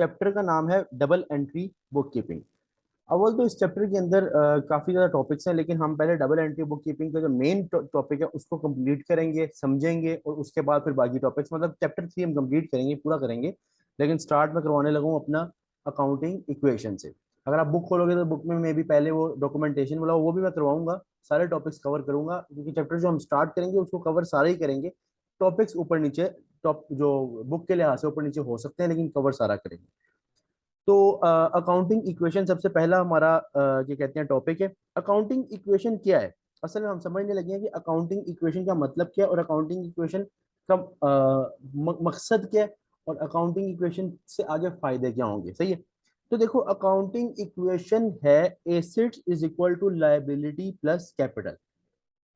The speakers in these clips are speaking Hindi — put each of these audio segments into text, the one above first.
चैप्टर का नाम है डबल एंट्री बुक कीपिंग। अव्वल तो इस चैप्टर के अंदर काफी ज्यादा टॉपिक्स हैं, लेकिन हम पहले डबल एंट्री बुक कीपिंग का जो मेन टॉपिक है उसको कंप्लीट करेंगे, समझेंगे, और उसके बाद फिर बाकी टॉपिक्स, मतलब चैप्टर 3 हम कंप्लीट करेंगे, पूरा करेंगे। लेकिन स्टार्ट में करवाने लगा हूँ अपना अकाउंटिंग इक्वेशन से। अगर आप बुक खोलोगे तो बुक में भी पहले वो डॉक्यूमेंटेशन वाला वो भी मैं करवाऊंगा, सारे टॉपिक्स कवर करूंगा, क्योंकि चैप्टर जो हम स्टार्ट करेंगे उसको कवर सारे ही करेंगे। टॉपिक्स ऊपर नीचे, टॉप जो बुक के लिहाज से ऊपर नीचे हो सकते हैं, लेकिन कवर सारा करेंगे। तो अकाउंटिंग इक्वेशन सबसे पहला हमारा क्या कहते हैं टॉपिक है। अकाउंटिंग इक्वेशन क्या है? असल में हम समझने लगे हैं कि अकाउंटिंग इक्वेशन का मतलब क्या है, और अकाउंटिंग इक्वेशन का मकसद क्या है, और अकाउंटिंग इक्वेशन से आगे फायदे क्या होंगे। सही है। तो देखो, अकाउंटिंग इक्वेशन है assets is equal to liability plus capital.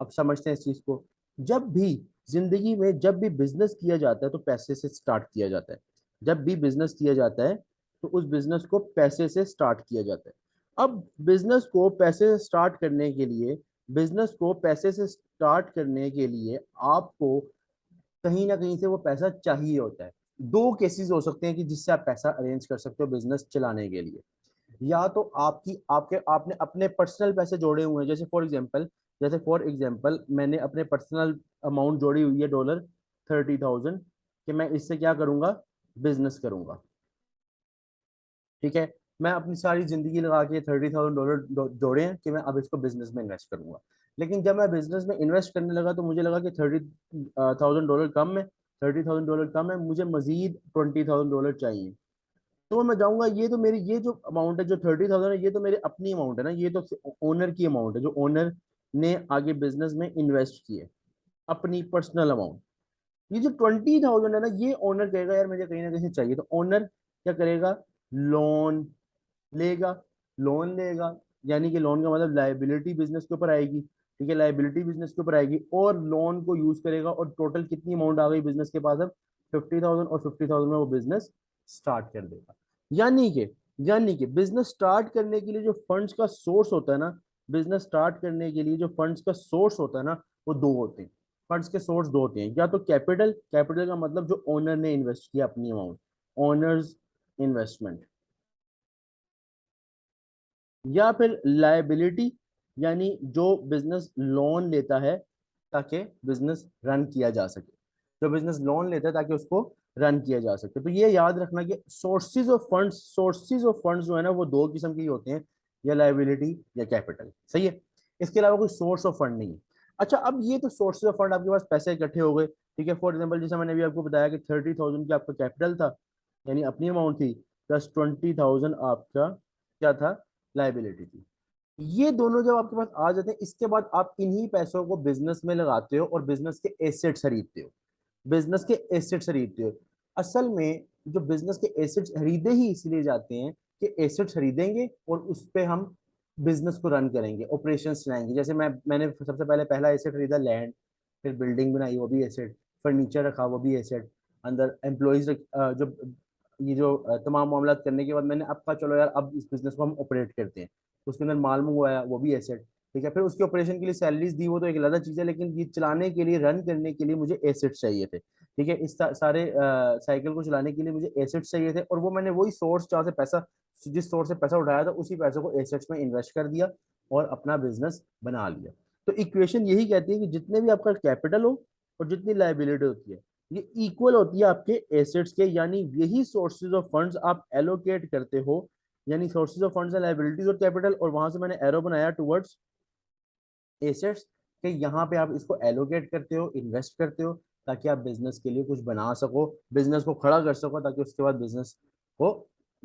अब समझते हैं इस चीज को। जब भी जिंदगी में जब भी बिजनेस किया जाता है तो पैसे से स्टार्ट किया जाता है। जब भी बिजनेस किया जाता है तो उस बिजनेस को पैसे से स्टार्ट किया जाता है। अब बिजनेस को पैसे से स्टार्ट करने के लिए, बिजनेस को पैसे से स्टार्ट करने के लिए आपको कहीं ना कहीं से वो पैसा चाहिए होता है। दो केसेस हो सकते हैं कि जिससे आप पैसा अरेंज कर सकते हो बिजनेस चलाने के लिए। या तो आपकी आपके आपने अपने पर्सनल पैसे जोड़े हुए हैं, जैसे फॉर एग्जांपल मैंने अपने पर्सनल अमाउंट जोड़ी हुई है $30,000, कि मैं इससे क्या करूंगा, बिजनेस करूंगा। ठीक है। मैं अपनी सारी जिंदगी लगा के $30,000 जोड़े हैं कि मैं अब इसको बिजनेस में इन्वेस्ट करूंगा। लेकिन जब मैं बिजनेस में इन्वेस्ट करने लगा तो मुझे लगा कि $30,000 कम है, $30,000 कम है, मुझे मजीद $20,000 चाहिए। तो मैं जाऊंगा, ये तो मेरी ये जो अमाउंट है, जो 30,000 है, ये तो मेरी अपनी अमाउंट है ना, ये तो ओनर की अमाउंट है, जो ओनर ने आगे बिजनेस में इन्वेस्ट की है, अपनी पर्सनल अमाउंट। ये जो 20,000 है ना, ये ओनर कहेगा यार मुझे कहीं ना कहीं से चाहिए, तो ओनर क्या करेगा, लोन लेगा। लोन लेगा, यानी कि लोन का मतलब लाइबिलिटी बिजनेस के ऊपर आएगी। ठीक है, लाइबिलिटी बिजनेस के ऊपर आएगी, और लोन को यूज करेगा, और टोटल कितनी अमाउंट आ गई बिजनेस के पास अब, 50,000, और 50,000 में वो बिजनेस स्टार्ट कर देगा। यानी कि यानी कि बिजनेस स्टार्ट करने के लिए जो फंड्स का सोर्स होता है ना, बिजनेस स्टार्ट करने के लिए जो फंड्स का सोर्स होता है ना, वो दो होते हैं। फंड्स के सोर्स दो होते हैं, या तो कैपिटल, कैपिटल का मतलब जो ओनर ने इन्वेस्ट किया अपनी अमाउंट, ओनर्स इन्वेस्टमेंट। या फिर लायबिलिटी, यानी जो बिजनेस लोन लेता है ताकि बिजनेस रन किया जा सके, जो बिजनेस लोन लेता है ताकि उसको रन किया जा सके। तो ये याद रखना कि सोर्सेज ऑफ फंड्स जो है ना, वो दो किस्म के ही होते हैं, या लायबिलिटी या कैपिटल। सही है। इसके अलावा कोई सोर्स ऑफ फंड नहीं है। अच्छा, अब ये तो सोर्सेज ऑफ फंड, आपके पास पैसे इकट्ठे हो गए। ठीक है, फॉर एग्जाम्पल जैसे मैंने अभी आपको बताया कि 30,000 की आपका कैपिटल था, यानी अपनी अमाउंट थी, प्लस 20,000 आपका क्या था, लाइबिलिटी थी। ये दोनों जब आपके पास आ जाते हैं, इसके बाद आप इन्हीं पैसों को बिजनेस में लगाते हो, और बिजनेस के एसेट्स खरीदते हो, बिजनेस के एसेट्स खरीदते हो। असल में जो बिजनेस के एसेट्स खरीदे ही इसलिए जाते हैं कि एसेट्स खरीदेंगे और उस पे हम बिजनेस को रन करेंगे, ऑपरेशंस चलाएंगे। जैसे मैंने सबसे पहले पहला एसेट खरीदा लैंड, फिर बिल्डिंग बनाई, वो भी एसेट, फर्नीचर रखा, वो भी एसेट, अंदर एम्प्लॉयज जो ये जो तमाम मामला करने के बाद मैंने अब कहा चलो यार अब इस बिजनेस को हम ऑपरेट करते हैं। उसके अंदर माल मंगवाया, वो भी एसेट। ठीक है, फिर उसके ऑपरेशन के लिए सैलरीज दी, वो तो एक अलग चीज है, लेकिन ये चलाने के लिए, रन करने के लिए मुझे एसेट्स चाहिए थे। ठीक है, इस सारे साइकिल को चलाने के लिए मुझे एसेट्स चाहिए थे, और वो मैंने वही सोर्स जहाँ से पैसा, जिस सोर्स से पैसा उठाया था, उसी पैसे को एसेट्स में इन्वेस्ट कर दिया और अपना बिजनेस बना लिया। तो इक्वेशन यही कहती है कि जितने भी आपका कैपिटल हो और जितनी लाइबिलिटी होती है, ये इक्वल होती है आपके एसेट्स के, यानी यही सोर्सेज ऑफ फंड्स आप एलोकेट करते हो, यानी sources of funds and liabilities और कैपिटल, और वहां से मैंने एरो बनाया टुवर्ड्स एसेट्स, कि यहाँ पे आप इसको एलोकेट करते हो, इन्वेस्ट करते हो, ताकि आप बिजनेस के लिए कुछ बना सको, बिजनेस को खड़ा कर सको, ताकि उसके बाद बिजनेस को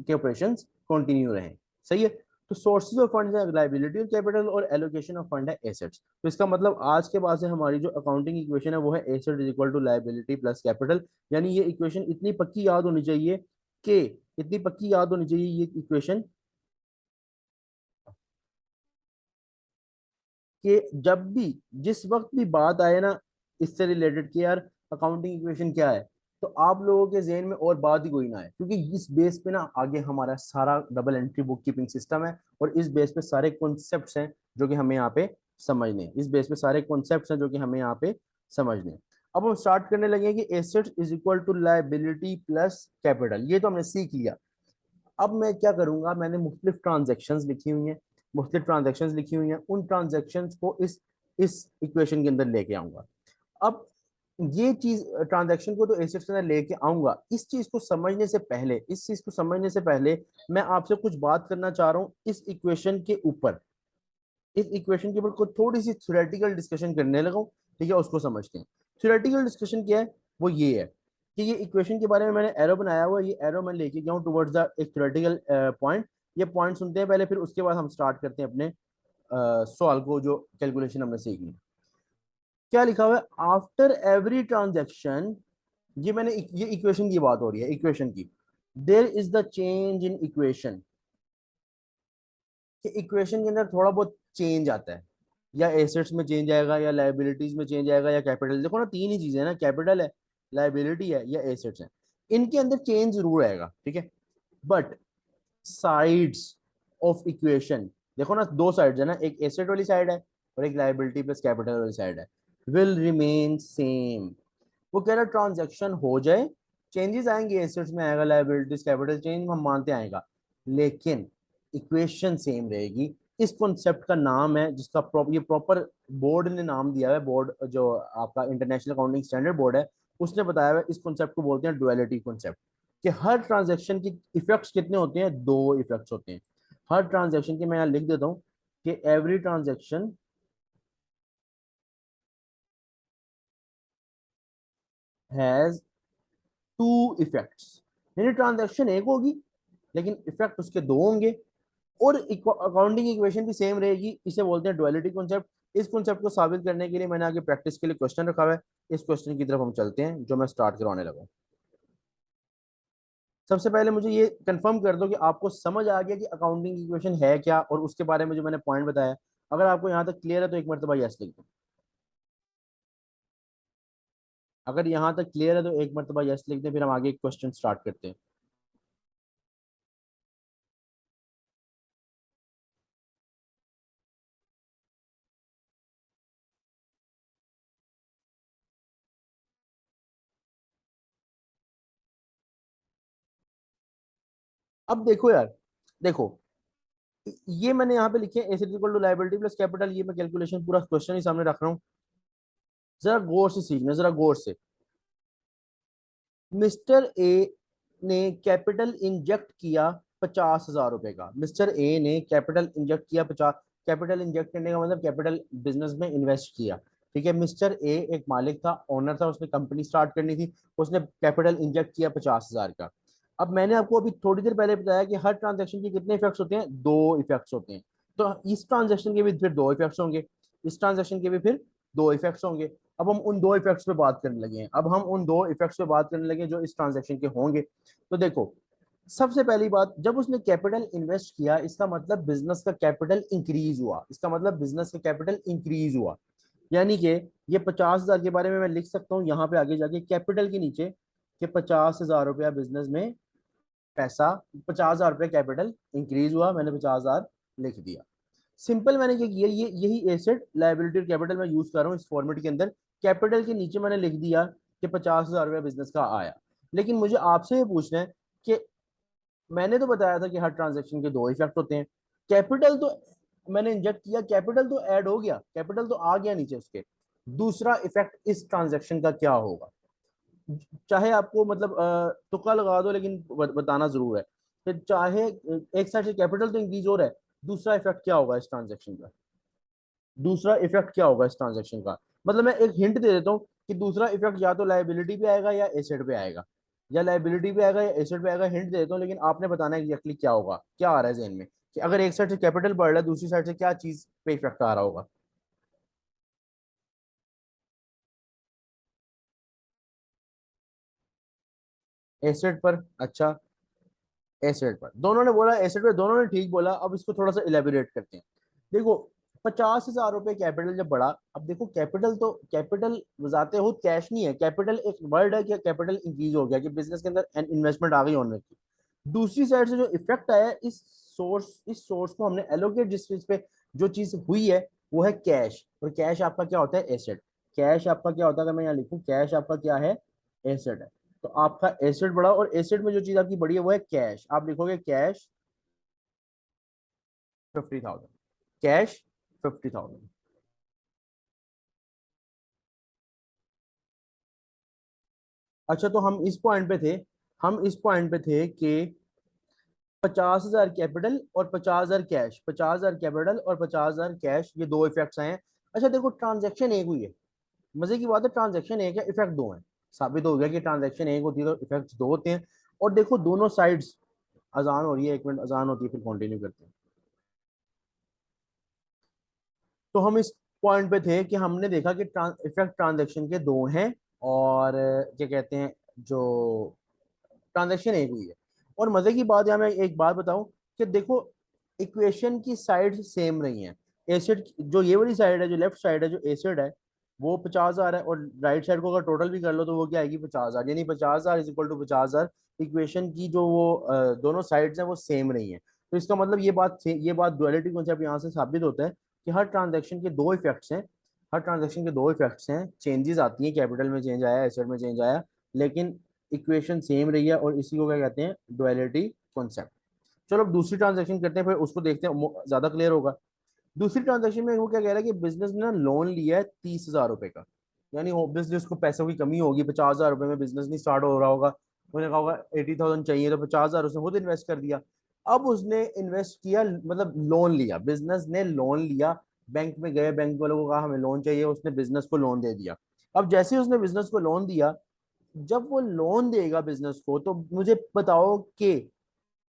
के ऑपरेशन कंटिन्यू रहें। सही है। तो सोर्सेज ऑफ फंड्स है लाइबिलिटी और कैपिटल, और एलोकेशन ऑफ फंड है एसेट्स। तो इसका मतलब आज के बाद से हमारी जो अकाउंटिंग इक्वेशन है वो है asset is equal to liability plus capital. यानी ये इक्वेशन इतनी पक्की याद होनी चाहिए, कि इतनी पक्की याद होनी चाहिए ये इक्वेशन, कि जब भी, जिस वक्त भी बात आए ना इससे रिलेटेड कि यार अकाउंटिंग इक्वेशन क्या है, तो आप लोगों के जहन में और बात ही कोई ना है, क्योंकि इस बेस पे ना आगे हमारा सारा double entry book keeping system है, और इस बेस पे सारे कॉन्सेप्ट्स हैं जो कि हमें यहाँ पे समझने हैं। इस बेस पे सारे कॉन्सेप्ट्स हैं जो कि हमें यहाँ पे समझने हैं। अब हम स्टार्ट करने लगे कि assets is equal to liability plus capital, ये तो हमने सीख लिया। अब मैं क्या करूंगा, मैंने मुख्तलिफ ट्रांजेक्शन्स लिखी हुई हैं, मुख्तलिफ ट्रांजेक्शन्स लिखी हुई हैं, उन ट्रांजेक्शन्स को इस इक्वेशन के अंदर लेके आऊंगा। अब ये चीज ट्रांजैक्शन को तो एसेट्स के अंदर लेके आऊंगा। इस चीज को समझने से पहले, इस चीज को समझने से पहले मैं आपसे कुछ बात करना चाह रहा हूँ इस इक्वेशन के ऊपर। इस इक्वेशन के ऊपर कुछ थोड़ी सी थ्योरेटिकल डिस्कशन करने लगा हूँ, ठीक है, उसको समझते हैं। थ्योरेटिकल डिस्कशन क्या है, वो ये है कि ये इक्वेशन के बारे में मैंने एरो बनाया हुआ है, ये एरो मैं लेके गया हूँ टुवर्ड्स द एक थ्योरेटिकल पॉइंट। ये पॉइंट सुनते हैं पहले, फिर उसके बाद हम स्टार्ट करते हैं अपने सवाल को, जो कैलकुलेशन हमने सीखनी। क्या लिखा हुआ है, आफ्टर एवरी ट्रांजेक्शन, ये मैंने ये इक्वेशन की बात हो रही है, इक्वेशन की। There is the change in equation, कि इक्वेशन के अंदर थोड़ा बहुत चेंज आता है, या एसेट्स में चेंज आएगा, या लाइबिलिटीज में चेंज आएगा, या कैपिटल। देखो ना, तीन ही चीजें हैं ना, कैपिटल है, लाइबिलिटी है, या एसेट्स है। इनके अंदर चेंज जरूर आएगा, ठीक है। बट साइड्स ऑफ इक्वेशन, देखो ना, दो साइड्स है ना, एक एसेट वाली साइड है और एक लाइबिलिटी प्लस कैपिटल वाली साइड है, विल रिमेन सेम। वो कह रहा ट्रांजेक्शन हो जाए, चेंजेस आएंगे, एसेट्स में आएगा, लायबिलिटीज कैपिटल चेंज हम मानते आएगा, लेकिन इक्वेशन सेम रहेगी। इस कॉन्सेप्ट का नाम है, जिसका ये प्रॉपर बोर्ड ने नाम दिया है, बोर्ड जो आपका इंटरनेशनल अकाउंटिंग स्टैंडर्ड बोर्ड है, उसने बताया हुआ है, इस कॉन्सेप्ट को बोलते हैं डुअलिटी कॉन्सेप्ट। कि हर ट्रांजेक्शन की इफेक्ट्स कितने होते हैं, दो इफेक्ट्स होते हैं हर ट्रांजेक्शन के। मैं यहाँ लिख देता हूँ कि every transaction has two effects. यानी ट्रांजेक्शन एक होगी, लेकिन इफेक्ट उसके दो होंगे, और अकाउंटिंग इक्वेशन भी सेम रहेगी। इसे बोलते हैं डुअलिटी कॉन्सेप्ट। इस कॉन्सेप्ट को साबित करने के लिए मैंने आगे प्रैक्टिस के लिए क्वेश्चन रखा हुआ है। इस क्वेश्चन की तरफ हम चलते हैं, जो मैं स्टार्ट करवाने लगा। सबसे पहले मुझे ये कंफर्म कर दो कि आपको समझ आ गया कि अकाउंटिंग इक्वेशन है क्या, और उसके बारे में जो मैंने पॉइंट बताया। अगर आपको यहाँ तक क्लियर है तो एक मरतबा यस लिख दो। अगर यहाँ तक क्लियर है तो एक मरतबा यस लिख दें, फिर हम आगे क्वेश्चन स्टार्ट करते हैं। अब देखो यार, देखो, ये मैंने यहाँ पे लिखे asset equal to liability plus capital, ये मैं कैलकुलेशन पूरा क्वेश्चन ही सामने रख रहा हूँ। जरा गौर से सीखना, जरा गौर से। मिस्टर ए ने कैपिटल इंजेक्ट किया 50,000 रुपए का। मिस्टर ए ने कैपिटल इंजेक्ट किया 50। कैपिटल इंजेक्ट करने का मतलब कैपिटल बिजनेस में इन्वेस्ट किया, ठीक है। मिस्टर ए एक मालिक था, ओनर था, उसने कंपनी स्टार्ट करनी थी, उसने कैपिटल इंजेक्ट किया 50,000 का। अब मैंने आपको अभी थोड़ी देर पहले बताया कि हर ट्रांजेक्शन के कितने इफेक्ट्स होते हैं, दो इफेक्ट्स होते हैं। तो इस ट्रांजेक्शन के भी फिर दो इफेक्ट्स होंगे, इस ट्रांजेक्शन के भी फिर दो इफेक्ट्स होंगे। अब हम उन दो इफेक्ट्स पे बात करने लगे हैं, अब हम उन दो इफेक्ट्स पे बात करने लगे जो इस ट्रांजैक्शन के होंगे। तो देखो, सबसे पहली बात, जब उसने कैपिटल इन्वेस्ट किया, इसका मतलब बिजनेस का कैपिटल इंक्रीज हुआ, इसका मतलब बिजनेस का कैपिटल इंक्रीज हुआ। यानी कि ये 50,000 के बारे में मैं लिख सकता हूँ यहाँ पे आगे जाके कैपिटल के नीचे, कि 50,000 रुपया बिजनेस में पैसा, 50,000 रुपया कैपिटल इंक्रीज हुआ, मैंने 50,000 लिख दिया। सिंपल मैंने क्या किया, ये यही एसेट लायबिलिटी और कैपिटल मैं यूज कर रहा हूँ इस फॉर्मेट के अंदर। कैपिटल के नीचे मैंने लिख दिया कि 50,000 रुपया बिजनेस का आया। लेकिन मुझे आपसे ये पूछना है कि मैंने तो बताया था कि हर ट्रांजेक्शन के दो इफेक्ट होते हैं। कैपिटल तो मैंने इंजेक्ट किया, कैपिटल तो ऐड हो गया, कैपिटल तो आ गया नीचे उसके। दूसरा इफेक्ट इस ट्रांजेक्शन का क्या होगा, चाहे आपको मतलब तुक्का लगा दो, लेकिन बताना जरूर है। फिर चाहे एक साइड से कैपिटल तो इंक्रीज हो रहा है, दूसरा इफेक्ट क्या होगा इस ट्रांजेक्शन का, दूसरा इफेक्ट क्या होगा इस ट्रांजेक्शन का। मतलब मैं एक हिंट दे देता हूँ कि दूसरा इफेक्ट या तो लायबिलिटी पे आएगा या एसेट पे आएगा, या लायबिलिटी पे आएगा या एसेट पे आएगा। हिंट दे देता हूँ, लेकिन आपने बताना है एग्जैक्टली क्या होगा, क्या आ रहा है जहन में, कि अगर एक साइड से कैपिटल बढ़ रहा है, दूसरी साइड से क्या चीज पे इफेक्ट आ रहा होगा। एसेट पर, अच्छा, एसेट पर दोनों ने बोला, एसेट पर दोनों ने ठीक बोला। अब इसको थोड़ा सा इलेबोरेट करते हैं। देखो, 50,000 रुपए कैपिटल जब बढ़ा, अब देखो कैपिटल तो कैपिटल बजाते हो कैश नहीं है, कैपिटल एक वर्ड है कि कैपिटल इंक्रीज हो गया, कि बिजनेस के अंदर इन्वेस्टमेंट आ गई ओनर की। दूसरी साइड से जो इफेक्ट आया है, इस सोर्स को हमने एलोकेट जिस चीज पे, जो चीज हुई है वो है कैश। और कैश आपका क्या होता है, एसेट। कैश आपका क्या होता है, अगर मैं यहाँ लिखूं, कैश आपका क्या है, एसेट है। तो आपका एसेट बढ़ा, और एसेट में जो चीज आपकी बढ़ी है वो है कैश। आप लिखोगे कैश 50,000, कैश 50,000। अच्छा, तो हम इस पॉइंट पे थे, हम इस पॉइंट पे थे कि 50,000 कैपिटल और 50,000 कैश, 50,000 कैपिटल और 50,000 कैश, ये दो इफेक्ट्स आए हैं। अच्छा देखो, ट्रांजैक्शन एक हुई है, मजे की बात है, ट्रांजैक्शन एक है, इफेक्ट दो हैं। साबित हो गया कि ट्रांजैक्शन एक होती है तो इफेक्ट दो होते हैं। और देखो दोनों साइड्स, अजान हो रही है, 1 मिनट अजान होती है फिर कंटिन्यू करते हैं। तो हम इस पॉइंट पे थे कि हमने देखा कि इफेक्ट ट्रांजैक्शन के दो हैं, और क्या कहते हैं, जो ट्रांजैक्शन एक हुई है। और मजे की बात यहाँ मैं एक बात बताऊं कि देखो, इक्वेशन की साइड सेम नहीं है। एसिड जो ये वाली साइड है, जो लेफ्ट साइड है, जो एसिड है, वो 50,000 है, और राइट साइड को अगर टोटल भी कर लो तो वो क्या आएगी, 50,000, यानी 50,000 इज इक्वल टू 50,000। इक्वेशन की जो वो दोनों साइड्स हैं वो सेम नहीं है। तो इसका मतलब ये बात डुअलिटी कॉन्सेप्ट यहाँ से साबित होता है कि हर ट्रांजेक्शन के दो इफेक्ट्स हैं, हर ट्रांजेक्शन के दो इफेक्ट्स हैं, चेंजेस आती हैं, कैपिटल में चेंज आया, एसिड में चेंज आया, लेकिन इक्वेशन सेम रही है, और इसी को क्या कहते हैं, डुअलिटी कॉन्सेप्ट। चलो अब दूसरी ट्रांजेक्शन करते हैं, फिर उसको देखते हैं, ज्यादा क्लियर होगा। दूसरी ट्रांजेक्शन में वो क्या कह रहा है कि बिजनेस ने ना लोन लिया है 30,000 रुपए का, यानी ऑब्वियसली उसको पैसों की कमी होगी, 50,000 रुपए में बिजनेस नहीं स्टार्ट हो रहा होगा, उसने कहा होगा 80,000 चाहिए, तो 50,000 उसने खुद इन्वेस्ट कर दिया। अब उसने इन्वेस्ट किया, मतलब लोन लिया, बिजनेस ने लोन लिया, बैंक में गए, बैंक वालों को कहा हमें लोन चाहिए, उसने बिजनेस को लोन दे दिया। अब जैसे ही उसने बिजनेस को लोन दिया, जब वो लोन देगा बिजनेस को, तो मुझे बताओ कि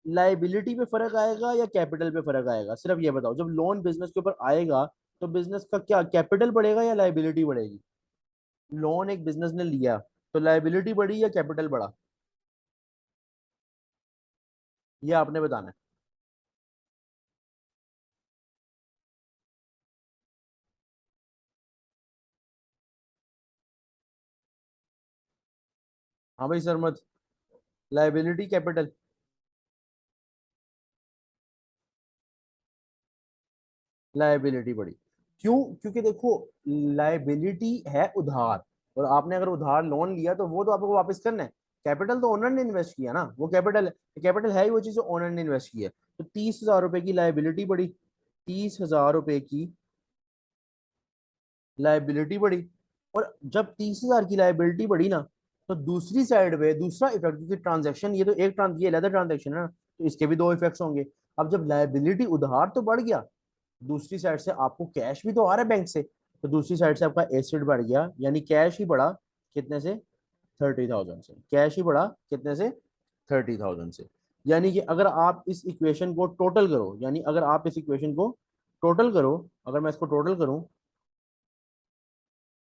लाइबिलिटी पे फर्क आएगा या कैपिटल पे फर्क आएगा, सिर्फ ये बताओ। जब लोन बिजनेस के ऊपर आएगा तो बिजनेस का क्या कैपिटल बढ़ेगा या लाइबिलिटी बढ़ेगी? लोन एक बिजनेस ने लिया, तो लाइबिलिटी बढ़ी या कैपिटल बढ़ा, ये आपने बताना है। हाँ भाई सरमत, लाइबिलिटी कैपिटल? लाइबिलिटी बढ़ी। क्यों? क्योंकि देखो, लाइबिलिटी है उधार, और आपने अगर उधार लोन लिया तो वो तो आपको वापस करना है। कैपिटल तो ओनर ने इन्वेस्ट किया ना, वो कैपिटल है, कैपिटल है ही वो चीज जो ओनर ने इन्वेस्ट की है। तो 30,000 रुपए की लाइबिलिटी बढ़ी, 30,000 रुपए की लाइबिलिटी बढ़ी। और जब 30,000 की लाइबिलिटी बढ़ी ना, तो दूसरी साइड पे दूसरा इफेक्ट, क्योंकि ट्रांजेक्शन ये तो एक ये लेदर ट्रांजेक्शन है ना, तो इसके भी दो इफेक्ट्स होंगे। अब जब लाइबिलिटी उधार तो बढ़ गया, दूसरी साइड से आपको कैश भी तो आ रहा है बैंक से, तो दूसरी साइड से आपका एसेट बढ़ गया, यानी कैश ही बढ़ा, कितने से, 30,000 से। कैश ही बढ़ा कितने से, 30,000 से। यानी कि अगर आप इस इक्वेशन को टोटल करो, यानी अगर आप इस इक्वेशन को टोटल करो, अगर मैं इसको टोटल करूं,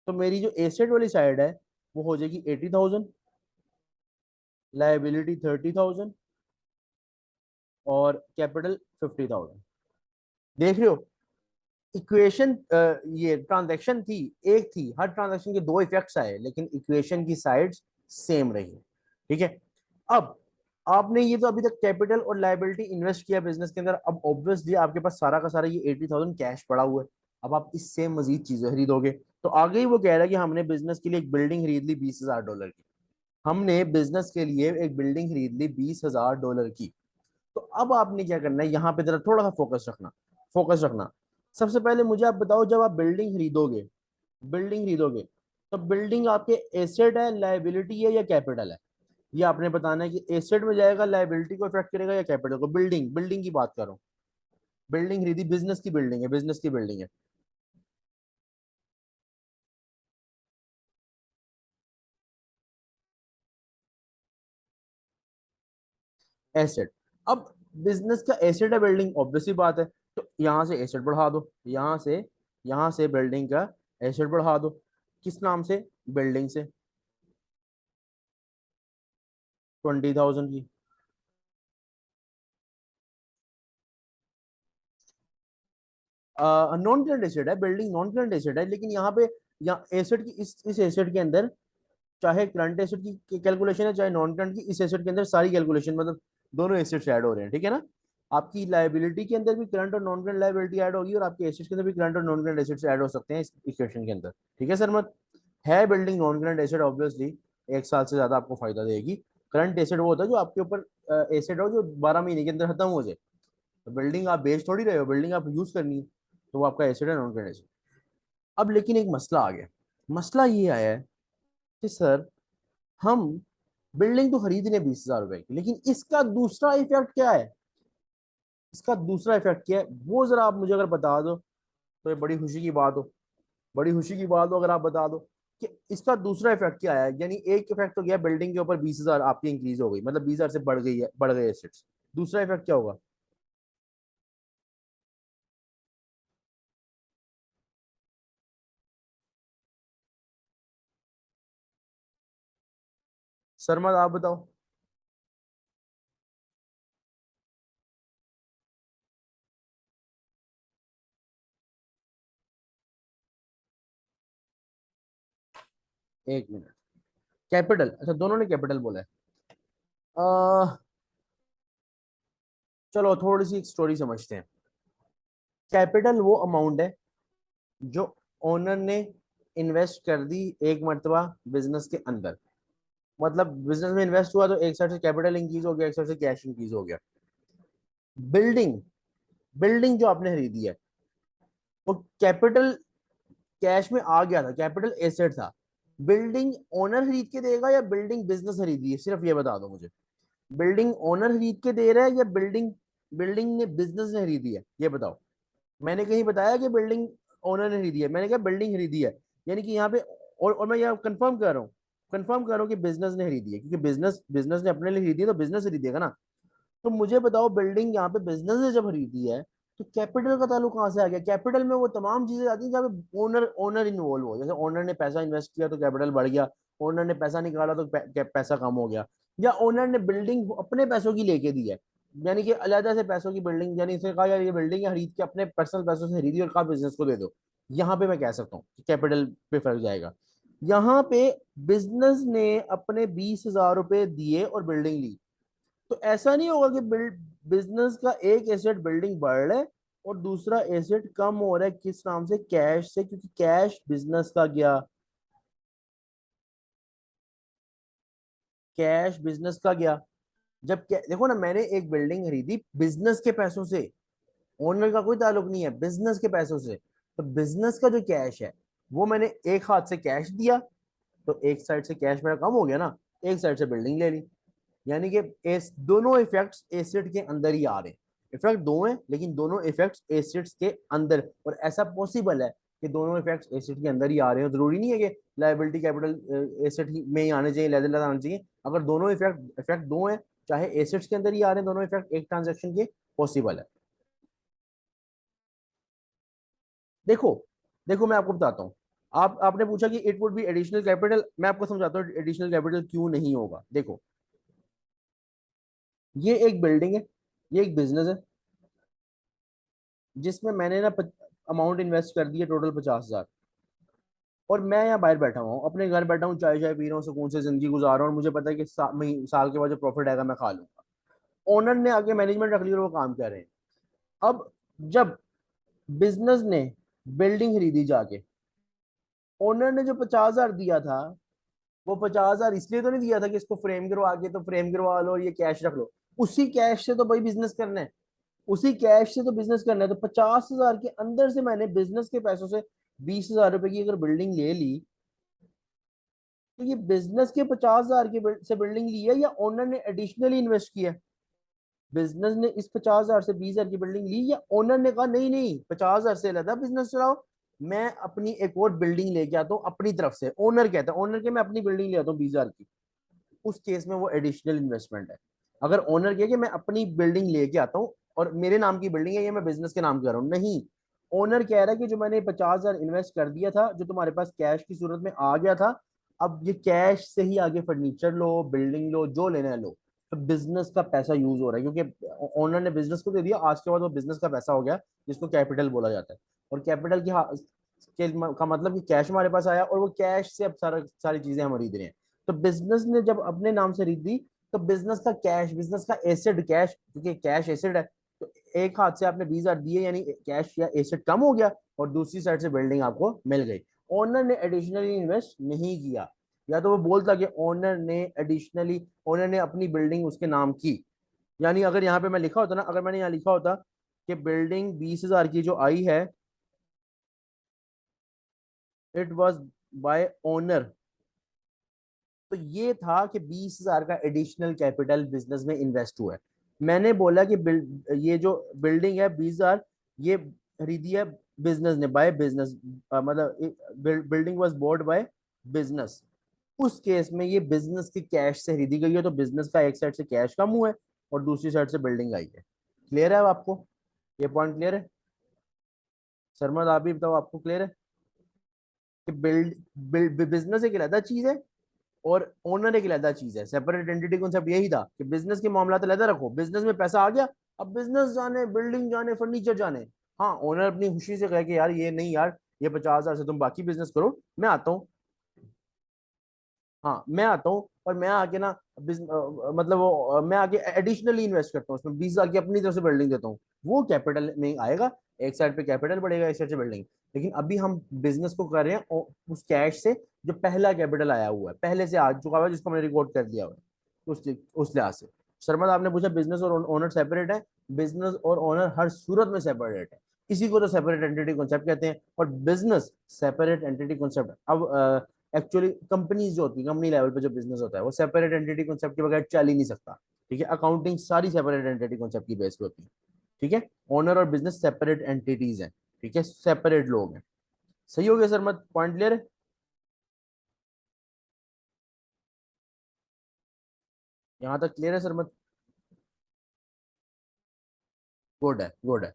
तो मेरी जो एसेट वाली साइड है वो हो जाएगी 80,000, लाइबिलिटी 30,000, और कैपिटल 50,000। देख रहे हो, इक्वेशन, ये ट्रांजैक्शन थी, एक थी, हर ट्रांजैक्शन के दो इफेक्ट्स आए, लेकिन इक्वेशन की साइड्स सेम रही। ठीक है। अब आपने ये तो अभी तक कैपिटल और लायबिलिटी इन्वेस्ट किया बिजनेस के अंदर, अब ऑब्वियसली आपके पास सारा का सारा ये 80,000 कैश पड़ा हुआ है। अब आप इससे मजीद चीजें खरीदोगे, तो आगे ही वो कह रहा है कि हमने बिजनेस के लिए एक बिल्डिंग खरीद ली $20,000 की, हमने बिजनेस के लिए एक बिल्डिंग खरीद ली $20,000 की। तो अब आपने क्या करना है, यहाँ पे जरा थोड़ा सा फोकस रखना, फोकस रखना। सबसे पहले मुझे आप बताओ, जब आप बिल्डिंग खरीदोगे, बिल्डिंग खरीदोगे, तो बिल्डिंग आपके एसेट है, लायबिलिटी है या कैपिटल है? ये आपने बताना है कि एसेट में जाएगा, लायबिलिटी को इफेक्ट करेगा या कैपिटल को। बिल्डिंग, बिल्डिंग की बात करो, बिल्डिंग खरीदी, बिजनेस की बिल्डिंग है, बिजनेस की बिल्डिंग है, एसेट। अब बिजनेस का एसेट है बिल्डिंग, ऑब्वियसली बात है, तो यहाँ से एसेट बढ़ा दो, यहाँ से बिल्डिंग का एसेट बढ़ा दो, किस नाम से, बिल्डिंग से, 20,000 की। नॉन करंट एसेट है बिल्डिंग, नॉन करंट एसेट है, लेकिन यहाँ पे, यहाँ एसेट की, इस एसेट के अंदर, चाहे करंट एसेट की कैलकुलेशन है, चाहे नॉन करंट की, इस एसेट के अंदर सारी कैलकुलेशन, मतलब दोनों एसेट्स ऐड हो रहे हैं, ठीक है ना। आपकी लायबिलिटी के अंदर भी करंट और नॉन करंट लायबिलिटी ऐड होगी, और आपके एसेट्स के अंदर भी करंट और नॉन करंट एसेट्स ऐड हो सकते हैं इस इक्वेशन के अंदर, ठीक है सर। मत है building non current asset obviously, 1 साल से ज्यादा आपको फायदा देगी। करंट एसेट वो होता है जो आपके ऊपर एसेट हो जो 12 महीने के अंदर खत्म हो जाए। तो बिल्डिंग आप बेच थोड़ी रहे हो, बिल्डिंग आप यूज करनी है, तो वो आपका एसेट है, नॉन करंट एसेट। अब लेकिन एक मसला आ गया। मसला ये आया है कि सर हम बिल्डिंग तो खरीद रहे हैं 20,000 रुपए की, लेकिन इसका दूसरा इफेक्ट क्या है? इसका दूसरा इफेक्ट क्या है वो जरा आप मुझे अगर बता दो तो ये बड़ी खुशी की बात हो। बड़ी खुशी की बात हो अगर आप बता दो कि इसका दूसरा इफेक्ट क्या है। यानी एक इफेक्ट तो गया बिल्डिंग के ऊपर 20,000 आपकी इंक्रीज हो गई, मतलब 20,000 से बढ़ गई है, बढ़ गए एसेट्स। दूसरा इफेक्ट क्या होगा? शर्मा आप बताओ। एक मिनट। कैपिटल, अच्छा दोनों ने कैपिटल बोला है। आ, चलो थोड़ी सी एक स्टोरी समझते हैं। कैपिटल वो अमाउंट है जो ओनर ने इन्वेस्ट कर दी एक मरतबा बिजनेस के अंदर। मतलब बिजनेस में इन्वेस्ट हुआ तो एक साइड से कैपिटल इंक्रीज हो गया, एक साइड से कैश इंक्रीज हो गया। बिल्डिंग, बिल्डिंग जो आपने खरीदी है वो कैपिटल कैश में आ गया था, कैपिटल एसेट था। बिल्डिंग ओनर खरीद के देगा या बिल्डिंग बिजनेस खरीदी है, सिर्फ ये बता दो मुझे। बिल्डिंग ओनर खरीद के दे रहा है या बिल्डिंग बिल्डिंग ने बिजनेस ने खरीदी है, ये बताओ। मैंने कहीं बताया कि बिल्डिंग ओनर ने खरीदी है? मैंने कहा बिल्डिंग खरीदी है। यानी कि यहाँ पे और मैं यहाँ कंफर्म कर रहा हूँ, कंफर्म कर रहा हूँ कि बिजनेस ने खरीदी है, क्योंकि बिजनेस बिजनेस ने अपने लिए खरीदी है तो बिजनेस खरीदेगा ना। तो मुझे बताओ बिल्डिंग यहाँ पे बिजनेस ने जब खरीदी है तो कैपिटल का ताल्लुक कहाँ से आ गया? कैपिटल में वो तमाम चीजें आती हैं जहाँ पे ओनर ओनर इन्वॉल्व हो। जैसे ओनर ने पैसा इन्वेस्ट किया तो कैपिटल बढ़ गया, ओनर ने पैसा निकाला तो पैसा कम हो गया, या ओनर ने बिल्डिंग अपने पैसों की लेके दी है, यानी कि अलहदा से पैसों की बिल्डिंग, यानी इसे कहा यार ये बिल्डिंग है खरीद के अपने पर्सनल पैसों से खरीदी और कहा बिजनेस को दे दो। यहाँ पे मैं कह सकता हूँ कैपिटल पे फर्क जाएगा। यहाँ पे बिजनेस ने अपने 20,000 रुपए दिए और बिल्डिंग ली, तो ऐसा नहीं होगा कि बिजनेस का एक एसेट बिल्डिंग बढ़ रहा है और दूसरा एसेट कम हो रहा है। किस नाम से? कैश से, क्योंकि कैश बिजनेस का गया, कैश बिजनेस का गया। जब देखो ना, मैंने एक बिल्डिंग खरीदी बिजनेस के पैसों से, ओनर का कोई ताल्लुक नहीं है, बिजनेस के पैसों से। तो बिजनेस का जो कैश है वो मैंने एक हाथ से कैश दिया, तो एक साइड से कैश मेरा कम हो गया ना, एक साइड से बिल्डिंग ले ली। यानी कि इस दोनों इफेक्ट्स एसिड के अंदर ही आ रहे हैं। इफेक्ट दो हैं लेकिन दोनों इफेक्ट्स एसिड्स के अंदर, और ऐसा पॉसिबल है कि दोनों इफेक्ट्स एसिड के अंदर ही आ रहे हैं। जरूरी नहीं है कि लायबिलिटी कैपिटल एसिड में ही आने चाहिए, लेदर आने चाहिए। अगर दोनों इफेक्ट इफेक्ट दो हैं, चाहे एसिड्स के अंदर ही आ रहे हैं दोनों इफेक्ट एक ट्रांजेक्शन के, पॉसिबल है। देखो, देखो मैं आपको बताता हूँ। आपने पूछा कि it would be additional capital, मैं आपको समझाता हूँ एडिशनल कैपिटल क्यों नहीं होगा। देखो, ये एक बिल्डिंग है, ये एक बिजनेस है जिसमें मैंने ना अमाउंट इन्वेस्ट कर दी है टोटल 50,000। और मैं यहाँ बाहर बैठा हुआ हूँ, अपने घर बैठा हूँ, चाय चाय पी रहा हूँ, सुकून से जिंदगी गुजार रहा हूँ, और मुझे पता है कि साल के बाद जो प्रॉफिट आएगा मैं खा लूंगा। ओनर ने आगे मैनेजमेंट रख ली और वो काम कर रहे हैं। अब जब बिजनेस ने बिल्डिंग खरीदी जाके, ओनर ने जो 50,000 दिया था, वो 50,000 इसलिए तो नहीं दिया था कि इसको फ्रेम करवा के तो फ्रेम करवा लो और ये कैश रख लो। उसी कैश से तो भाई बिजनेस करना है, उसी कैश से तो बिजनेस करना है। तो 50,000 के अंदर से मैंने बिजनेस के पैसों से 20,000 रुपए की अगर बिल्डिंग ले ली, तो ये बिजनेस के 50,000 के से बिल्डिंग ली है या ओनर ने एडिशनली इन्वेस्ट किया? बिजनेस ने इस 50,000 से 20,000 की बिल्डिंग ली, या ओनर ने कहा नहीं नहीं 50,000 से लगा बिजनेस चलाओ, मैं अपनी एक और बिल्डिंग लेके आता हूँ अपनी तरफ से। ओनर कहता है, ओनर के मैं अपनी बिल्डिंग ले आता हूँ 20,000 की, उस केस में वो एडिशनल इन्वेस्टमेंट है। अगर ओनर कहे कि मैं अपनी बिल्डिंग लेके आता हूँ और मेरे नाम की बिल्डिंग है, ये मैं बिजनेस के नाम कर रहा हूँ, नहीं। ओनर कह रहा है कि जो मैंने 50,000 इन्वेस्ट कर दिया था, जो तुम्हारे पास कैश की सूरत में आ गया था, अब ये कैश से ही आगे फर्नीचर लो, बिल्डिंग लो, जो लेना है लो। तो बिजनेस का पैसा यूज हो रहा है क्योंकि ओनर ने बिजनेस को दे दिया, आज के बाद वो बिजनेस का पैसा हो गया, जिसको कैपिटल बोला जाता है। और कैपिटल की का मतलब कि कैश हमारे पास आया और वो कैश से अब सारी चीजें हम खरीद रहे हैं। तो बिजनेस ने जब अपने नाम से खरीदी, तो बिजनेस का कैश, बिजनेस का एसेट कैश, क्योंकि कैश एसेट है, तो एक हाथ से आपने 20,000 दिए यानी कैश या एसेट कम हो गया, और दूसरी साइड से बिल्डिंग आपको मिल गई। ओनर ने एडिशनली इन्वेस्ट नहीं किया। या तो वो बोलता कि ओनर ने एडिशनली, ओनर ने अपनी बिल्डिंग उसके नाम की। यानी अगर यहाँ पे मैं लिखा होता ना, अगर मैंने यहाँ लिखा होता कि बिल्डिंग 20,000 की जो आई है, इट वॉज बाय ओनर, तो ये था कि 20,000 का एडिशनल कैपिटल बिजनेस में इन्वेस्ट हुआ है। मैंने बोला कि ये जो बिल्डिंग है 20,000, ये खरीदी है बिजनेस ने, बाय बिजनेस, मतलब building was bored by business. उस केस में ये बिजनेस की कैश से खरीदी गई है, तो बिजनेस का एक साइड से कैश कम हुआ है और दूसरी साइड से बिल्डिंग आई है। क्लियर है अब आपको? ये पॉइंट क्लियर है? शर्मा आप भी बताओ, आपको क्लियर है कि बिजनेस एक अलग चीज है और ओनर एक अलग चीज है। सेपरेट एंटिटी कॉन्सेप्ट यही था कि बिजनेस के मामला तो अलग रखो, बिजनेस में पैसा आ गया, अब बिजनेस जाने, बिल्डिंग जाने, फर्नीचर जाने। हाँ, ओनर अपनी खुशी से कहे कि यार ये नहीं यार, ये 50,000 से तुम बाकी बिजनेस करो, मैं आता हूँ। हाँ, मैं आता हूँ और मैं आके ना मतलब मैं आके एडिशनली इन्वेस्ट करता हूँ उसमें, 20,000 की अपनी तरफ से बिल्डिंग देता हूँ। वो कैपिटल में आएगा, एक साइड पे कैपिटल बढ़ेगा, एक साइड से बिल्डिंग। लेकिन अभी हम बिजनेस को कर रहे हैं उस कैश से जो पहला कैपिटल आया हुआ है, पहले से आ चुका हुआ है, जिसको मैंने रिकॉर्ड कर दिया हुआ है, उस लिहाज से। शर्मा, आपने पूछा बिजनेस और ओनर सेपरेट है। बिजनेस और ओनर हर सूरत में सेपरेट है, इसी को तो सेपरेट एंटिटी कॉन्सेप्ट कहते हैं। और बिजनेस सेपरेट एंटिटी कॉन्सेप्ट अब एक्चुअली कंपनीज जो होती है, कंपनी लेवल पे जो बिजनेस होता है, वो सेपरेट एंटिटी कॉन्सेप्ट के बगैर चल ही नहीं सकता। ठीक है, अकाउंटिंग सारी सेपरेट एंटिटी कॉन्सेप्ट की बेस पे होती है। ठीक है, ओनर और बिजनेस सेपरेट एंटिटीज हैं। ठीक है, सेपरेट लोग हैं। सही हो गया सर, मत पॉइंट क्लियर है? यहाँ तक क्लियर है सर मत? गुड है, गुड है।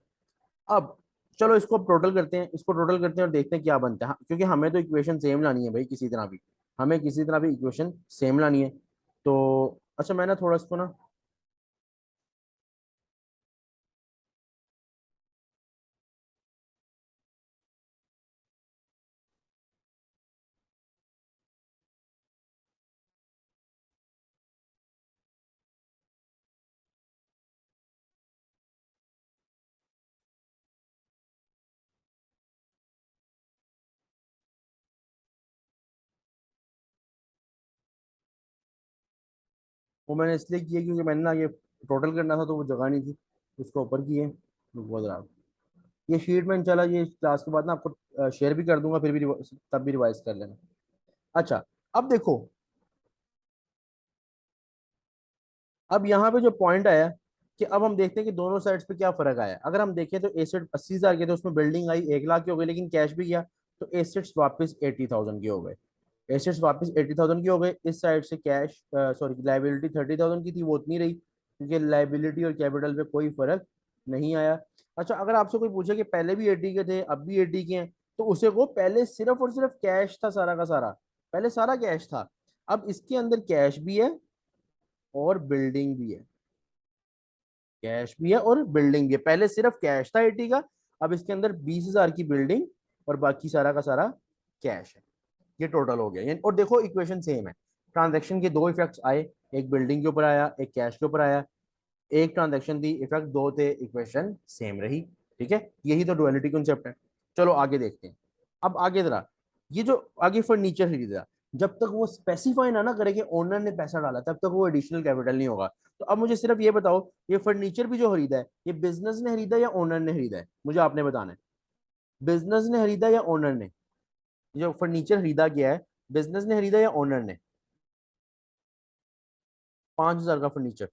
अब चलो इसको टोटल करते हैं, इसको टोटल करते हैं और देखते हैं क्या बनता है। क्योंकि हमें तो इक्वेशन सेम लानी है भाई, किसी तरह भी हमें किसी तरह भी इक्वेशन सेम लानी है। तो अच्छा, मैं ना थोड़ा इसको ना, वो मैंने इसलिए किया क्योंकि मैंने ना ये टोटल करना था, तो वो जगह नहीं थी, उसको ऊपर किए। बहुत रहा, ये शीट में इंशाल्लाह ये क्लास के बाद ना आपको शेयर भी कर दूंगा, फिर भी तब भी रिवाइज कर लेना। अच्छा, अब देखो, अब यहाँ पे जो पॉइंट आया कि अब हम देखते हैं कि दोनों साइड्स पे क्या फर्क आया। अगर हम देखें तो एसेट 80,000 के थे, उसमें बिल्डिंग आई 1 लाख की हो गई, लेकिन कैश भी गया, तो एसेट्स वापस 80,000 के हो गए। एसेट्स वापस 80,000 की हो गए। इस साइड से कैश, सॉरी, लाइबिलिटी 30,000 की थी, वो उतनी रही, क्योंकि लाइबिलिटी और कैपिटल पे कोई फर्क नहीं आया। अच्छा, अगर आपसे कोई पूछे कि पहले भी 80 के थे अब भी 80 के हैं, तो उसे को पहले सिर्फ और सिर्फ कैश था सारा का सारा, पहले सारा कैश था। अब इसके अंदर कैश भी है और बिल्डिंग भी है, कैश भी है और बिल्डिंग भी है। पहले सिर्फ कैश था 80 का, अब इसके अंदर 20,000 की बिल्डिंग और बाकी सारा का सारा कैश है। ये टोटल हो गया और देखो इक्वेशन सेम है। ट्रांजैक्शन के दो इफेक्ट्स आए, एक बिल्डिंग के ऊपर आया, एक कैश के ऊपर आया। एक ट्रांजैक्शन थी, इफेक्ट दो थे, इक्वेशन सेम रही। ठीक है, यही तो डुअलिटी कॉन्सेप्ट है। चलो आगे देखते हैं। अब आगे जरा, ये जो आगे फर्नीचर खरीदा, जब तक वो स्पेसिफाई ना करे कि ओनर ने पैसा डाला, तब तक वो एडिशनल कैपिटल नहीं होगा। तो अब मुझे सिर्फ ये बताओ, ये फर्नीचर भी जो खरीदा है, ये बिजनेस ने खरीदा या ओनर ने खरीदा है? मुझे आपने बताना है, बिजनेस ने खरीदा या ओनर ने? जो फर्नीचर खरीदा गया है, बिजनेस ने खरीदा या ओनर ने? 5,000 का फर्नीचर,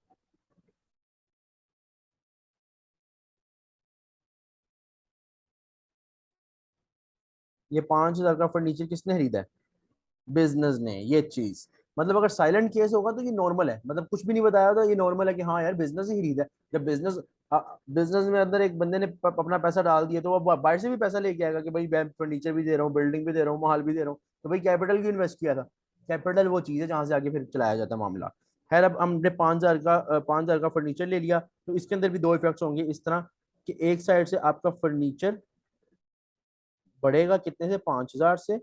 ये 5,000 का फर्नीचर किसने खरीदा है? बिजनेस ने। ये चीज मतलब अगर साइलेंट केस होगा तो ये नॉर्मल है, मतलब कुछ भी नहीं बताया तो ये नॉर्मल है कि हाँ यार बिजनेस ही खरीदा है। जब बिजनेस में अंदर एक बंदे ने अपना पैसा डाल दिया, तो वो बाहर से भी पैसा लेके आएगा कि भाई मैं फर्नीचर भी दे रहा हूँ, बिल्डिंग भी दे रहा हूँ, माल भी दे रहा हूँ, तो भाई कैपिटल क्यों इन्वेस्ट किया था? कैपिटल वो चीज है जहां से आगे फिर चलाया जाता है मामला। खैर, अब हमने 5,000 का फर्नीचर ले लिया, तो इसके अंदर भी दो इफेक्ट्स होंगे इस तरह कि एक साइड से आपका फर्नीचर बढ़ेगा कितने से, 5,000 से,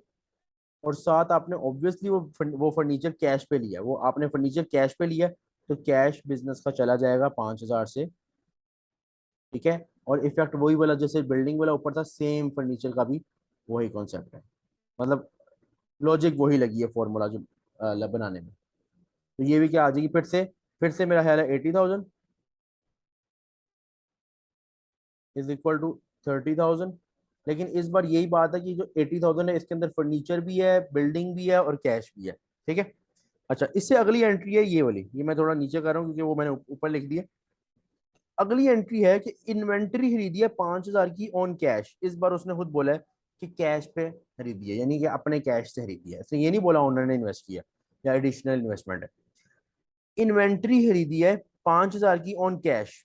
और साथ आपने ऑब्वियसली वो फर्नीचर कैश पे लिया, वो आपने फर्नीचर कैश पे लिया, तो कैश बिजनेस का चला जाएगा 5,000 से। ठीक है, और इफेक्ट वही वाला जैसे बिल्डिंग वाला ऊपर था, सेम फर्नीचर का भी वही कॉन्सेप्ट है। मतलब लॉजिक वही लगी है, फॉर्मूला जो बनाने में। तो ये भी क्या आ जाएगी फिर से मेरा ख्याल है 80,000 इज इक्वल टू 30,000। लेकिन इस बार यही बात है कि जो 80,000 है इसके अंदर फर्नीचर भी है, बिल्डिंग भी है और कैश भी है। ठीक है। अच्छा, इससे अगली एंट्री है ये वाली, ये मैं थोड़ा नीचे कर रहा हूँ क्योंकि वो मैंने ऊपर लिख दिया। अगली एंट्री है कि इन्वेंट्री खरीदी है 5,000 की ऑन कैश। इस बार उसने खुद बोला है कि कैश पे खरीदी है, यानी कि अपने कैश से खरीदी है, इसने ये नहीं बोला ओनर ने इन्वेस्ट किया या एडिशनल इन्वेस्टमेंट है। इन्वेंट्री खरीदी है 5,000 की ऑन कैश।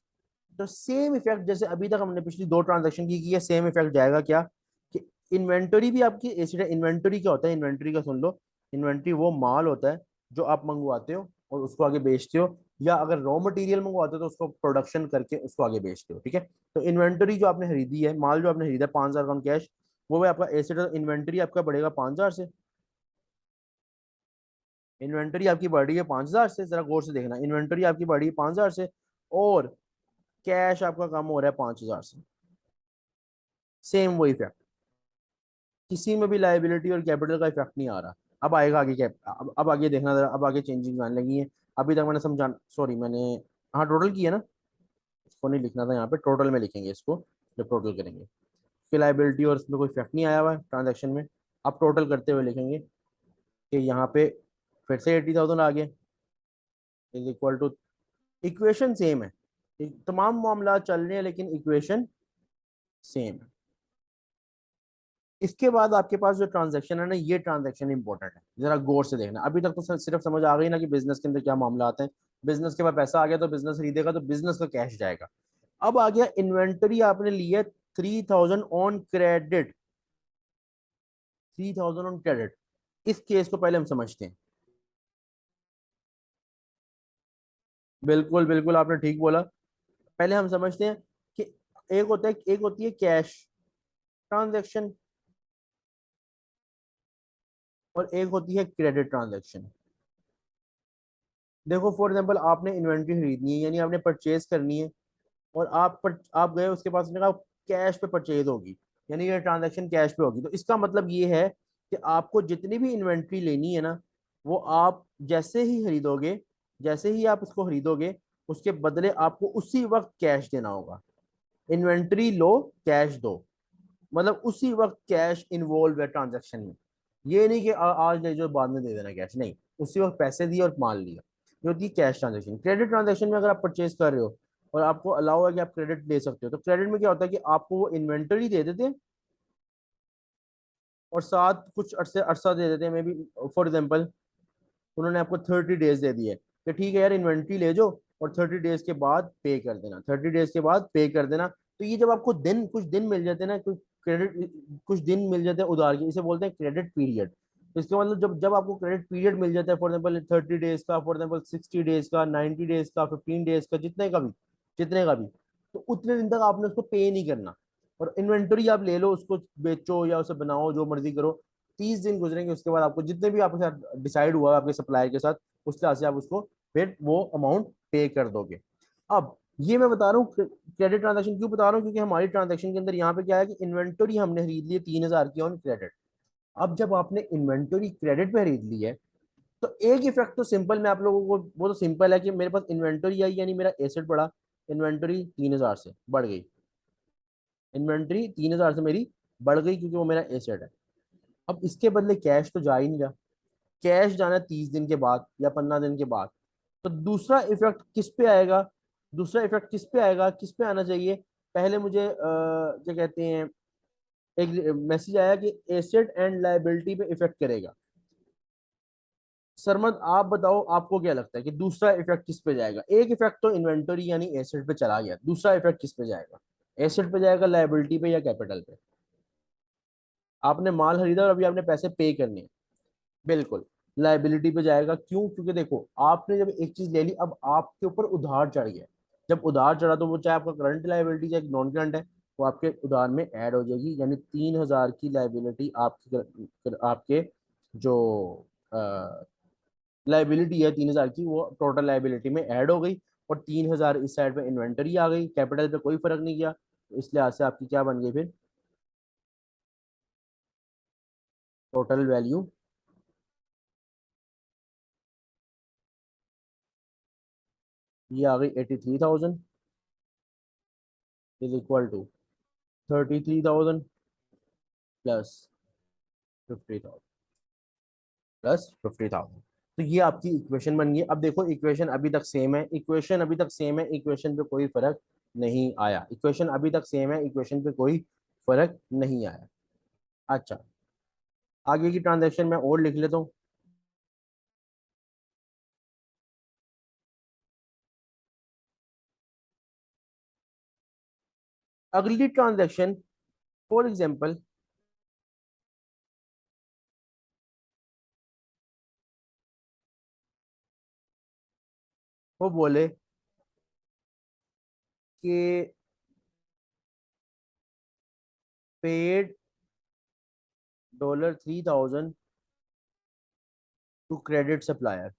तो सेम इफेक्ट जैसे अभी तक हमने पिछली दो ट्रांजेक्शन की है, सेम इफेक्ट जाएगा क्या कि इन्वेंटरी भी आपकी एसिड है। इन्वेंटरी क्या होता है, इन्वेंटरी का सुन लो। इन्वेंटरी वो माल होता है जो आप मंगवाते हो और उसको आगे बेचते हो, या अगर रॉ मटेरियल मंगवाते हो तो उसको प्रोडक्शन करके उसको आगे बेचते हो। ठीक है। तो इन्वेंटरी जो आपने खरीदी है, माल जो आपने खरीदा है 5,000 का कैश, वो भी आपका एसिड। इन्वेंटरी आपका बढ़ेगा 5,000 से। इन्वेंटरी आपकी बढ़ रही है 5,000 से, जरा गौर से देखना, इन्वेंटरी आपकी बढ़ रही है 5,000 से और कैश आपका कम हो रहा है 5,000 से। सेम वही इफेक्ट, किसी में भी लाइबिलिटी और कैपिटल का इफेक्ट नहीं आ रहा। अब आएगा आगे क्या, अब आगे देखना जरा, अब आगे चेंजिंग आने लगी है। अभी तक मैंने समझा, सॉरी मैंने, हाँ टोटल किया ना, इसको नहीं लिखना था यहाँ पे, टोटल में लिखेंगे इसको जब टोटल करेंगे। कि लाइबिलिटी और इसमें कोई इफेक्ट नहीं आया हुआ है ट्रांजेक्शन में। अब टोटल करते हुए लिखेंगे कि यहाँ पे फिर से 80,000 आ गए is equal to, equation same है, तमाम मामला चल रहे हैं लेकिन इक्वेशन सेम है। इसके बाद आपके पास जो ट्रांजैक्शन है ना, ये ट्रांजैक्शन इंपॉर्टेंट है, जरा गौर से देखना। अभी तक तो सिर्फ समझ आ गई ना कि बिजनेस के अंदर क्या मामला आते हैं। बिजनेस के पास पैसा आ गया तो बिजनेस खरीदेगा तो बिजनेस का कैश जाएगा। अब आ गया इन्वेंटरी आपने ली है 3,000 ऑन क्रेडिट, 3,000 ऑन क्रेडिट। इस केस को पहले हम समझते हैं। बिल्कुल बिल्कुल आपने ठीक बोला। पहले हम समझते हैं कि एक होती है कैश ट्रांजैक्शन और एक होती है क्रेडिट ट्रांजैक्शन। देखो फॉर एग्जांपल आपने इन्वेंट्री खरीदनी है, यानी आपने परचेज करनी है, और आप गए उसके पास, उसने कहा कैश पे परचेज होगी, यानी ये ट्रांजैक्शन कैश पे होगी। तो इसका मतलब ये है कि आपको जितनी भी इन्वेंट्री लेनी है ना, वो आप जैसे ही खरीदोगे, जैसे ही आप उसको खरीदोगे, उसके बदले आपको उसी वक्त कैश देना होगा। इन्वेंट्री लो, कैश दो, मतलब उसी वक्त कैश इन्वॉल्व है ट्रांजेक्शन में। ये नहीं कि आज ले जो बाद में दे देना कैश, नहीं, उसी वक्त पैसे दिए और माल लिया। ये होती है कैश ट्रांजेक्शन। क्रेडिट ट्रांजेक्शन में अगर आप परचेज कर रहे हो और आपको अलाउ है कि आप क्रेडिट ले सकते हो, तो क्रेडिट में क्या होता है कि आपको वो इन्वेंटरी दे देते हैं और साथ कुछ अरसे अरसा दे देते हैं। मे बी फॉर एग्जाम्पल उन्होंने आपको 30 डेज दे दिए कि ठीक है यार इन्वेंट्री ले जाओ और 30 डेज के बाद पे कर देना, 30 डेज के बाद पे कर देना। तो ये जब आपको दिन, कुछ दिन मिल जाते हैं ना, कुछ क्रेडिट, कुछ दिन मिल जाते हैं उधार के, इसे बोलते हैं क्रेडिट पीरियड। तो इसका मतलब जब जब आपको क्रेडिट पीरियड मिल जाता है, फॉर एग्जाम्पल 30 डेज का, फॉर एग्जाम्पल 60 डेज का, 90 डेज का, 15 डेज का, जितने का भी, तो उतने दिन तक आपने उसको पे नहीं करना। और इन्वेंटरी आप ले लो, उसको बेचो या उसे बनाओ, जो मर्जी करो, 30 दिन गुजरेंगे उसके बाद आपको जितने भी आपके साथ डिसाइड हुआ आपके सप्लायर के साथ, उस तरह से आप उसको फिर वो अमाउंट पे कर दोगे। अब ये मैं बता रहा हूँ क्रेडिट ट्रांजैक्शन क्यों बता रहा हूँ, क्योंकि हमारी ट्रांजैक्शन के अंदर यहाँ पे क्या है कि इन्वेंटरी हमने खरीद ली है 3,000 की ऑन क्रेडिट। अब जब आपने इन्वेंटरी क्रेडिट पे खरीद ली है, तो एक इफेक्ट तो सिंपल, मैं आप लोगों को, वो तो सिंपल है कि मेरे पास इन्वेंटरी आई यानी मेरा एसेट बढ़ा। इन्वेंटरी 3,000 से बढ़ गई, इन्वेंटरी 3,000 से मेरी बढ़ गई क्योंकि वो मेरा एसेट है। अब इसके बदले कैश तो जा ही नहीं रहा, कैश जाना है 30 दिन के बाद या 15 दिन के बाद। तो दूसरा इफेक्ट किस पे आएगा, दूसरा इफेक्ट किस पे आएगा, किस पे आना चाहिए। पहले मुझे क्या कहते हैं, एक मैसेज आया कि एसेट एंड लायबिलिटी पे इफेक्ट करेगा। सरमद आप बताओ आपको क्या लगता है कि दूसरा इफेक्ट किस पे जाएगा। एक इफेक्ट तो इन्वेंटरी यानी एसेट पे चला गया, दूसरा इफेक्ट किस पे जाएगा, एसेट पे जाएगा, लायबिलिटी पे या कैपिटल पे। आपने माल खरीदा और अभी आपने पैसे पे करने हैं, बिल्कुल लाइबिलिटी पे जाएगा। क्यों, क्योंकि देखो आपने जब एक चीज ले ली, अब आपके ऊपर उधार चढ़ गया। जब उधार चढ़ा तो वो चाहे आपका करंट लाइबिलिटी चाहे नॉन करंट है, वो आपके उधार में ऐड हो जाएगी। यानी 3,000 की लाइबिलिटी आपकी, आपके जो लाइबिलिटी है 3,000 की, वो टोटल लाइबिलिटी में ऐड हो गई। और 3,000 इस साइड पे इन्वेंटरी आ गई, कैपिटल पे कोई फर्क नहीं किया, तो इस लिहाज से आपकी क्या बन गई फिर, टोटल वैल्यू ये आ गई 83,000 is equal to 33,000 plus 50,000 plus 50,000। तो ये आपकी इक्वेशन बन गई। अब देखो इक्वेशन अभी तक सेम है, इक्वेशन अभी तक सेम है, इक्वेशन पे कोई फर्क नहीं आया, इक्वेशन अभी तक सेम है, इक्वेशन पे कोई फर्क नहीं आया। अच्छा, आगे की ट्रांजैक्शन मैं और लिख लेता हूँ। अगली ट्रांजैक्शन फॉर एग्जांपल वो बोले कि पेड $3,000 टू क्रेडिट सप्लायर।